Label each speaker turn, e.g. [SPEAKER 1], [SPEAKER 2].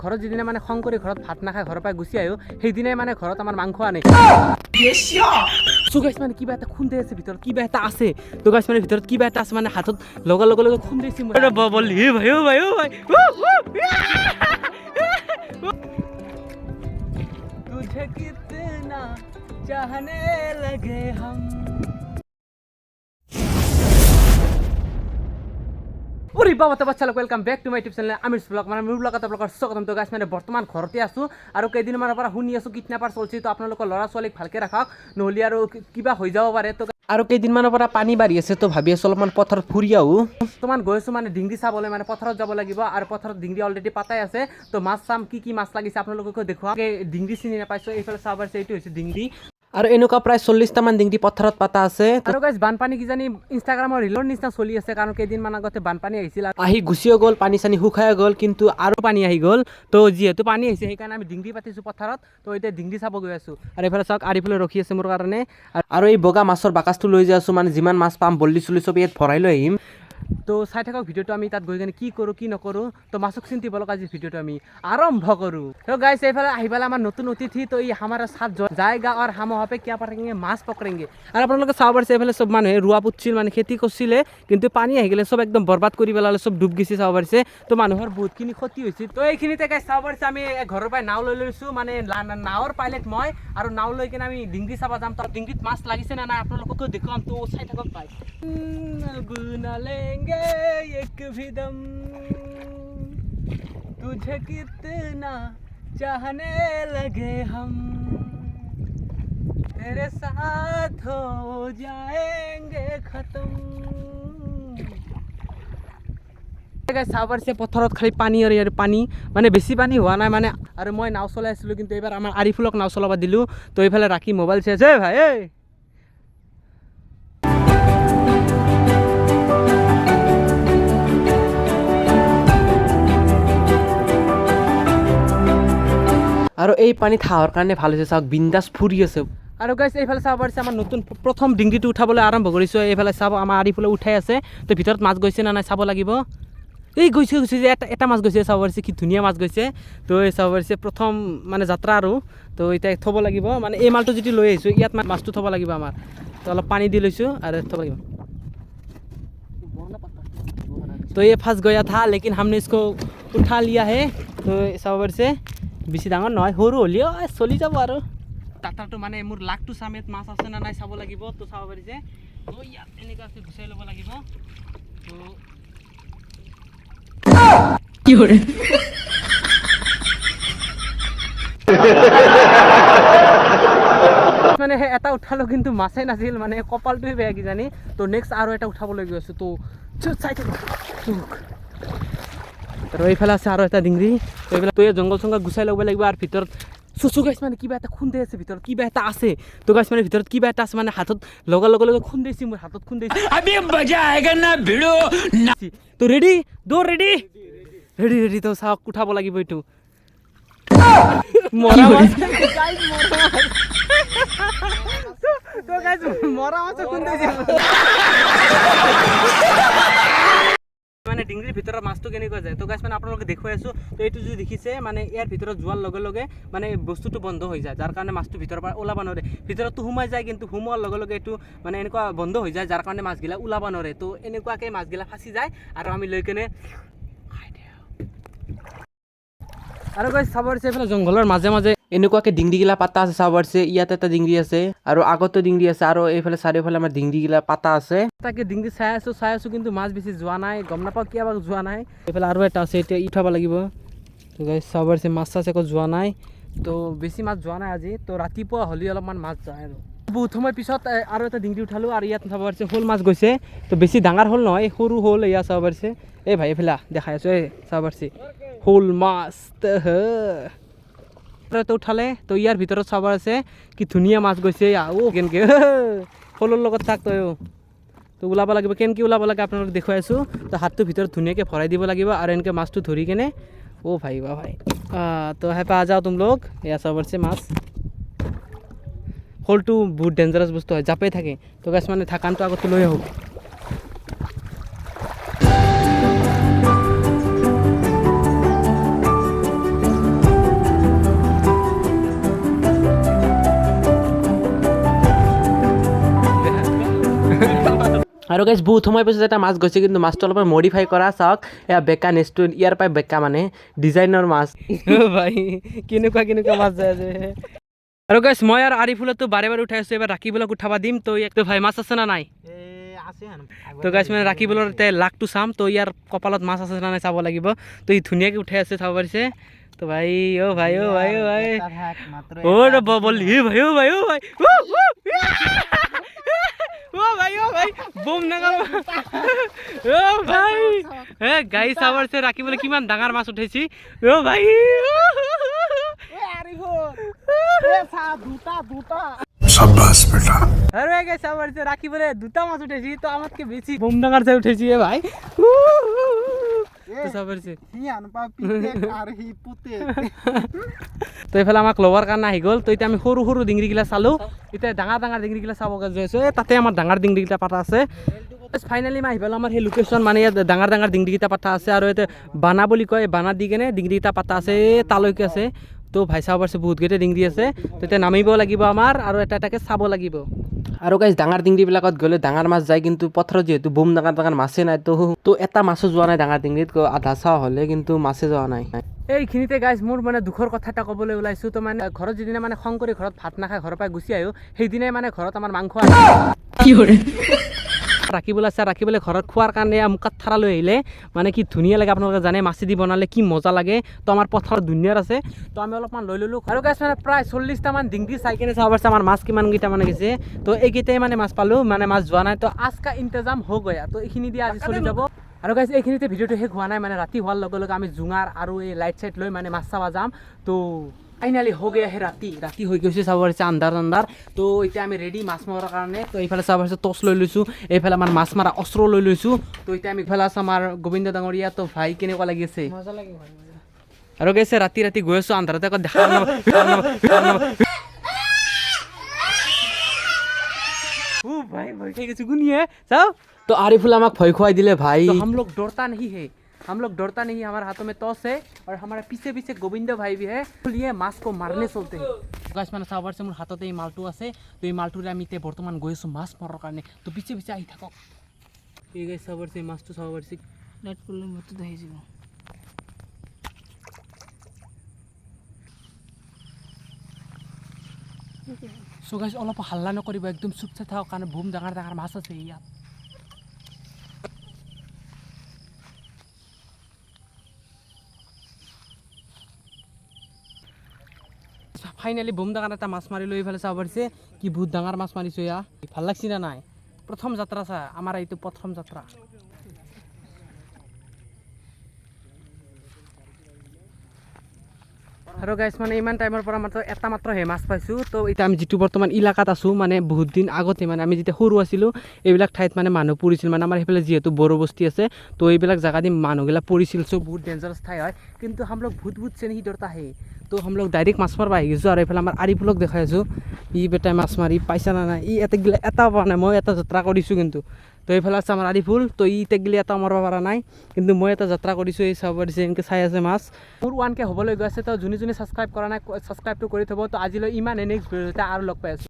[SPEAKER 1] ঘৰত যিদিনা মানে খং কৰি ঘৰত ভাত নাখায় ঘৰৰ পৰা গুচি আহো সেইদিনাই মানে ঘৰত আমাৰ মাংস আনে গাইছ মানে কিবা এটা খুন্দে আছে ভিতৰত কিবা এটা আছে তো গাইছ মানে ভিতৰত কিবা এটা আছে মানে হাতত লগে লগে লগে খুন্দেছি বলি ভাই ভাই ভাই तुझे कितना चाहने लगे हम ওরে বাবা তো বাচ্চা লোক welcome back to my YouTube channel আমির ব্লগ মানে মোৰ ব্লগত আপোনালোকৰ স্বাগতম তো গাইছ মানে বৰ্তমান ঘৰতে আছো আৰু কেইদিনমানৰ পৰা শুনি আছো কিডনেপাৰ চলছি তো আপোনালোকৰ ল'ৰা ছোৱালীক ভালকে ৰাখক নহ'লে আৰু কিবা হৈ যাব পাৰে তো আৰু কেইদিনমানৰ পৰা পানী বাঢ়ি আছে তো ভাবি আছো অলপমান পথাৰত ফুৰি আহো বৰ্তমান গৈ আছো মানে ডিংৰি চাবলৈ মানে পথাৰত যাব লাগিব আৰু পথাৰত ডিংৰি অলৰেডি পাতাই আছে তো মাছ চাম কি মাছ লাগিছে আপোনালোকক দেখুৱাম ডিংৰি চিনি নাপাইছো এইফালে চাব পাৰিছে এইটো হৈছে ডিংৰি আৰু এনেকুৱা প্ৰায় 40টা মান ডিংৰি পথাৰত পাতা আছে আৰু গাইছ বানপানী কিজানি ইনষ্টাগ্ৰামৰ ৰিলৰ নিচিনা চলি আছে কাৰণ কেইদিনমান আগতে বানপানী আহিছিল আহি গুচিও গ'ল পানী চানী শুকাই গ'ল কিন্তু আৰু পানী আহি গ'ল তো যিহেতু পানী আহিছে সেইকাৰণে আমি ডিংৰি পাতিছোঁ পথাৰত তো এতিয়া ডিংৰি চাব গৈ আছোঁ আৰু এইফালে চাওক আৰিফালে ৰখি আছে মোৰ কাৰণে আৰু এই বগা মাছৰ বাকচটো লৈ যাই আছোঁ মানে যিমান মাছ পাম বল্লি চল্লি চব ইয়াত ভৰাই লৈ আহিম তো চাই থাকক ভিডিঅ'টো আমি তাত গৈ কিনে কি কৰোঁ কি নকৰোঁ তো মাছক চিন্তি বলক আজি ভিডিঅ'টো আমি আৰম্ভ কৰোঁ তো গাইছ এইফালে আহি পেলাই আমাৰ নতুন অতিথি তো এই আমাৰ সাত জায়গা আৰু হাম হাপে কিয়া পাৰেংগে মাছ পকৰেংগে আৰু আপোনালোকে চাব পাৰিছে এইফালে চব মানুহে ৰোৱা পুতছিল মানে খেতি কৰিছিলে কিন্তু পানী আহি গ'লে চব একদম বৰবাদ কৰি পেলালে চব ডুব গৈছে চাব পাৰিছে তো মানুহৰ বহুতখিনি ক্ষতি হৈছে তো এইখিনিতে গাইছ চাব পাৰিছে আমি ঘৰৰ পৰাই নাও লৈ লৈছোঁ মানে নাৱৰ পাইলট মই আৰু নাও লৈ কিনে আমি ডিংৰি চাব যাম তো ডিংৰিত মাছ লাগিছে নে নাই আপোনালোককো দেখুৱাম তো চাই থাকক পাই एक भी दम तुझे कितना चाहने लगे हम तेरे साथ हो जाएंगे खत्म চাবাৰছে পথাৰত খালি পানী আৰু পানী মানে বেছি পানী হোৱা নাই মানে আৰু মই নাও চলাই আছিলোঁ কিন্তু এইবাৰ আমাৰ আৰিফুলক নাও চলাব দিলোঁ তো এইফালে ৰাখি মোবাইল চাই আছে ভাই এই আৰু এই পানী থাহাৰ কাৰণে ভাল হৈছে চাওক বিন্দাছ ফুৰি আছে আৰু গাইছ এইফালে চাব পাৰিছে আমাৰ নতুন প্ৰথম ডিংৰিটো উঠাবলৈ আৰম্ভ কৰিছোঁ এইফালে চাব আমাৰ আৰিফালে উঠাই আছে তো ভিতৰত মাছ গৈছে নে নাই চাব লাগিব এই গৈছে যে এটা মাছ গৈছে চাব পাৰিছে কি ধুনীয়া মাছ গৈছে তো এই চাব পাৰিছে প্ৰথম মানে যাত্ৰা আৰু তো এতিয়া থ'ব লাগিব মানে এই মালটো যদি লৈ আহিছোঁ ইয়াত মাছটো থ'ব লাগিব আমাৰ তো অলপ পানী দি লৈছোঁ আৰু থ'ব লাগিব তো এই ফাৰ্ষ্ট গয়া থা লেকিন हमने इसको उठा लिया है তো চাব পাৰিছে বেছি ডাঙৰ নহয় সৰু হ'লেও চলি যাব আৰু টাটাটো মানে মোৰ লাকটো চামেত মাছ আছে নে নাই চাব লাগিব তো চাব পাৰিছে তো ইয়াত এনেকুৱাকৈ গুচাই ল'ব লাগিব তো কি কৰে মানে এটা উঠালো কিন্তু মাছেই নাছিল মানে কপালটোৱে বেয়া কিজানি তো নেক্সট আৰু এটা উঠাবলৈ গৈ আছোঁ তো চাই থাকক আৰু এইফালে আছে আৰু এটা ডিংৰি এইফালে তো এই জংঘল চংঘল গুচাই ল'ব লাগিব আৰু ভিতৰত চুচু গাইছ মানে কিবা এটা খুন্দে আছে ভিতৰত কিবা এটা আছে তো গাইছ মানে ভিতৰত কিবা এটা আছে মানে হাতত লগে লগে খুন্দেছি মোৰ হাতত খুন্দেছি আবে মজা আয়েগা না ভিডিও তো ৰেডি দৌৰ ৰেডি ৰেডি তো চাওক উঠাব লাগিব এইটো মৰা মাছ গাইছ তো গাইছ মৰা মাছ খুন্দেছি মানে ডিংৰিৰ ভিতৰত মাছটো কেনেকুৱা যায় তো গাইছ মানে আপোনালোকে দেখুৱাই আছোঁ তো এইটো যদি দেখিছে মানে ইয়াৰ ভিতৰত যোৱাৰ লগে লগে মানে বস্তুটো বন্ধ হৈ যায় যাৰ কাৰণে মাছটো ভিতৰৰ পৰা ওলাব নোৱাৰে ভিতৰততো সোমাই যায় কিন্তু সোমোৱাৰ লগে লগে এইটো মানে এনেকুৱা বন্ধ হৈ যায় যাৰ কাৰণে মাছগিলা ওলাব নোৱাৰে তো এনেকুৱাকৈ মাছগিলা ফাঁচি যায় আৰু আমি লৈ কেনে আৰু গাইছ চাব পাৰিছে এইফালে জংঘলৰ মাজে মাজে এনেকুৱাকৈ ডিংৰিগিলা পাতা আছে চাব পাৰিছে ইয়াত এটা ডিংৰি আছে আৰু আগতো ডিংৰি আছে আৰু এইফালে চাৰিওফালে আমাৰ ডিংৰিগিলা পাতা আছে তাকে ডিংৰি চাই আছোঁ কিন্তু মাছ বেছি যোৱা নাই গম নাপাওঁ কিয় বা যোৱা নাই এইফালে আৰু এটা আছে এতিয়া উঠাব লাগিব তো গাইছ চাব পাৰিছে মাছ চাছ একো যোৱা নাই তো বেছি মাছ যোৱা নাই আজি তো ৰাতিপুৱা হ'লে অলপমান মাছ যায় আৰু বহুত সময় পিছত আৰু এটা ডিংৰি উঠালোঁ আৰু ইয়াত চাব পাৰিছে শ'ল মাছ গৈছে তো বেছি ডাঙৰ শ'ল নহয় সৰু শ'ল এয়া চাব পাৰিছে এই ভাই এইফালে দেখাই আছোঁ এই চাব পাৰিছে শ'ল মাছ উঠালে তো ইয়াৰ ভিতৰত চাব আছে কি ধুনীয়া মাছ গৈছে কেনেকৈ শ'লৰ লগত থাক তয়ো তো ওলাব লাগিব কেনেকৈ ওলাব লাগে আপোনালোকক দেখুৱাই আছোঁ তো হাতটো ভিতৰত ধুনীয়াকৈ ভৰাই দিব লাগিব আৰু এনেকৈ মাছটো ধৰি কেনে ভাই তো হেপা আ যাও তুম লোক এয়া চাব পাৰিছে মাছ শ'লটো বহুত ডেঞ্জাৰাছ বস্তু হয় জাপে থাকে তো গাইছ মানে ঢাকানটো আগতে লৈ আহোঁ আৰু গাইজ বহুত সময় পিছত এটা মাছ গৈছে, কিন্তু মাছটো অলপমান মডিফাই কৰা। চাওক এয়া বেকা নেচটো, ইয়াৰ পৰাই বেকা মানে ডিজাইনৰ মাছ। ভাই কেনেকুৱা মাছ যায় আছে। আৰু গাইজ মই আৰু আৰিফুলতো বাৰে বাৰে উঠাই আছোঁ, এবাৰ ৰাকিবুলক উঠাবা দিম। তো ইয়াকতো ভাই মাছ আছে না নাই? তো গাইজ মানে ৰাকিবুলৰ এতিয়া লাকটো চাম, তো ইয়াৰ কপালত মাছ আছে না নাই চাব লাগিব। তো ই ধুনীয়াকৈ উঠাই আছে, চাব পাৰিছে। তো ভাই অ' ভাই অ' ভাই অ' ভাই বলি ভাই অ' ভাই অ' ভাই ভাই বম ডাঙৰ অ' ভাই গাই চাব পাৰিছে ৰাকিবুলে কিমান ডাঙৰ মাছ উঠাইছি। অ' ভাই
[SPEAKER 2] शाबाश बेटा।
[SPEAKER 1] अरे गाइस चाब পাৰিছে ৰাকিবুলে দুটা মাছ উঠাইছি, তো আমাতকে বেছি বম ডাঙৰ চাই উঠাইছি এ ভাই। তো চাব পাৰিছে তো এইফালে আমাক ল'বৰ কাৰণে আহি গ'ল। তো এতিয়া আমি সৰু সৰু ডিংৰিগিলা চালোঁ, এতিয়া ডাঙৰ ডিংৰিগিলা চাব গৈ আছোঁ। তাতে আমাৰ ডাঙৰ ডিংৰিকেইটা পাতা আছে। ফাইনেলি মই আহি পালোঁ আমাৰ সেই লোকেশ্যন, মানে ইয়াত ডাঙৰ ডিংৰিকেইটা পাতা আছে। আৰু ইয়াতে বানা বুলি কয়, বানা দি কেনে ডিংৰিকেইটা পাতা আছে, তালৈকে আছে। তো ভাই চাব পাৰিছে বহুতকেইটা ডিংৰি আছে। তো এতিয়া নামিব লাগিব আমাৰ, আৰু এটা এটাকৈ চাব লাগিব। আৰু গাইজ ডাঙৰ ডিংৰিবিলাকত গ'লে ডাঙৰ মাছ যায়, কিন্তু পথাৰত যিহেতু বম ডাঙৰ মাছে নাই, তো এটা মাছো যোৱা নাই ডাঙৰ ডিংৰিত। আধা চাহ হ'লে কিন্তু মাছে যোৱা নাই। এইখিনিতে গাইজ মোৰ মানে দুখৰ কথা এটা ক'বলৈ ওলাইছোঁ। তো মানে ঘৰত যিদিনা মানে খং কৰি ঘৰত ভাত নাখাই ঘৰৰ পৰা গুচি আহোঁ, সেইদিনাই মানে ঘৰত আমাৰ মাংস ৰাখিবলৈ ঘৰত খোৱাৰ কাৰণে মুখাত ঠাৰা লৈ আহিলে, মানে কি ধুনীয়া লাগে। আপোনালোকে জানে মাছেদি বনালে কি মজা লাগে। তো আমাৰ পথাৰত ধুনীয়াৰ আছে, তো আমি অলপমান লৈ ল'লোঁ। আৰু গাইজ মানে প্ৰায় 40টামান ডিংৰি চাই কেনে চাব পাৰিছে আমাৰ মাছ কিমানকেইটা মানে গেছে। তো এইকেইটাই মানে মাছ পালোঁ, মানে মাছ যোৱা নাই। তো আজ কা ইন্তজাম হৈ গয়া, তো এইখিনি দিয়ে আজি চলি যাব। আৰু গাইজ এইখিনিতে ভিডিঅ'টো শেষ হোৱা নাই, মানে ৰাতি হোৱাৰ লগে লগে আমি জোঙাৰ আৰু এই লাইট চাইট লৈ মানে মাছ চাব যাম। তো ফাইনালি হৈ গৈ আহে ৰাতি হৈ গৈছে, চাব পাৰিছে আন্ধাৰ। তো এতিয়া আমি ৰেডি মাছ মৰাৰ কাৰণে। তো এইফালে চাব পাৰিছে টৰ্চ লৈ লৈছোঁ, এইফালে আমাৰ মাছ মৰা অস্ত্ৰ লৈ লৈছোঁ। তো এতিয়া আমি ইফালে আছোঁ আমাৰ গোবিন্দ ডাঙৰীয়া। তো ভাই কেনেকুৱা লাগি আছে? মজা লাগে ভাই। আৰু গৈছে ৰাতি গৈ আছোঁ আন্ধাৰতে, আকৌ দেখা भाई भय खाई गए गुनी है सब। तो आरिफुल हमें भय खुआ दिले भाई। तो हम लोग डरता नहीं है, हमारे हाथों में टॉस है और हमारे पीछे पीछे गोविंद भाई भी है। ये माছ को मारने चलते हैं। गाइस মানে চাব পাৰিছে মোৰ হাততে এই মালটো আছে। তো এই মালটোৰে আমি এতিয়া বৰ্তমান গৈ আছোঁ মাছ মাৰাৰ কাৰণে। তো পিছে পিছে আহি থাকক। এই গাইস চাব পাৰিছে মাছটো চাব পাৰিছে, লাইট কৰিলে মতো দেখাই যাব। সো গাইস অলপ হাল্লা নকৰিব, একদম চুপচাপ থাকক, কাৰণ বুম ডাঙৰ মাছ আছে ইয়াত। ফাইনেলি বুম ডাঙৰ এটা মাছ মাৰি লৈ এইফালে চাব পাৰিছে কি বহুত ডাঙৰ মাছ মাৰিছোঁ। ইয়া ভাল লাগছি না নাই? প্ৰথম যাত্ৰা চা আমাৰ, এইটো প্ৰথম যাত্ৰা। আৰু গাইছ মানে ইমান টাইমৰ পৰা মাত্ৰ মাত্ৰহে মাছ পাইছোঁ। তো এতিয়া আমি যিটো বৰ্তমান ইলাকাত আছোঁ, মানে বহুত দিন আগতে মানে আমি যেতিয়া সৰু আছিলোঁ, এইবিলাক ঠাইত মানে মানুহ পৰিছিল। মানে আমাৰ সেইফালে যিহেতু বড়ো বস্তি আছে, তো এইবিলাক জেগা দি মানুহবিলাক পৰিছিল। চ' বহুত ডেঞ্জাৰাছ ঠাই হয়, কিন্তু हम लोग ভূত से नहीं डरता है। তো हम लोग ডাইৰেক্ট মাছ মাৰিব আহি গৈছোঁ। আৰু এইফালে আমাৰ আৰিফুলক দেখাই আছোঁ, ই বেটাই মাছ মাৰি পাইছা না নাই? ই এটা পোৱা নাই, মই এটা যাত্ৰা কৰিছোঁ কিন্তু। তো এইফালে আছে আমাৰ আৰিফুল, তো ই গিলি এটা মাৰিব পৰা নাই, কিন্তু মই এটা যাত্ৰা কৰিছোঁ। এই চাব পাৰিছে এনেকৈ চাই আছে মাছ। মোৰ 1K হ'বলৈ গৈ আছে। তো যোনে ছাবস্ক্ৰাইব কৰা নাই ছাবস্ক্ৰাইবটো কৰি থ'ব। তো আজিলৈ ইমানে, নেক্সট ভিডিঅ'তে আৰু লগ পাই আছোঁ।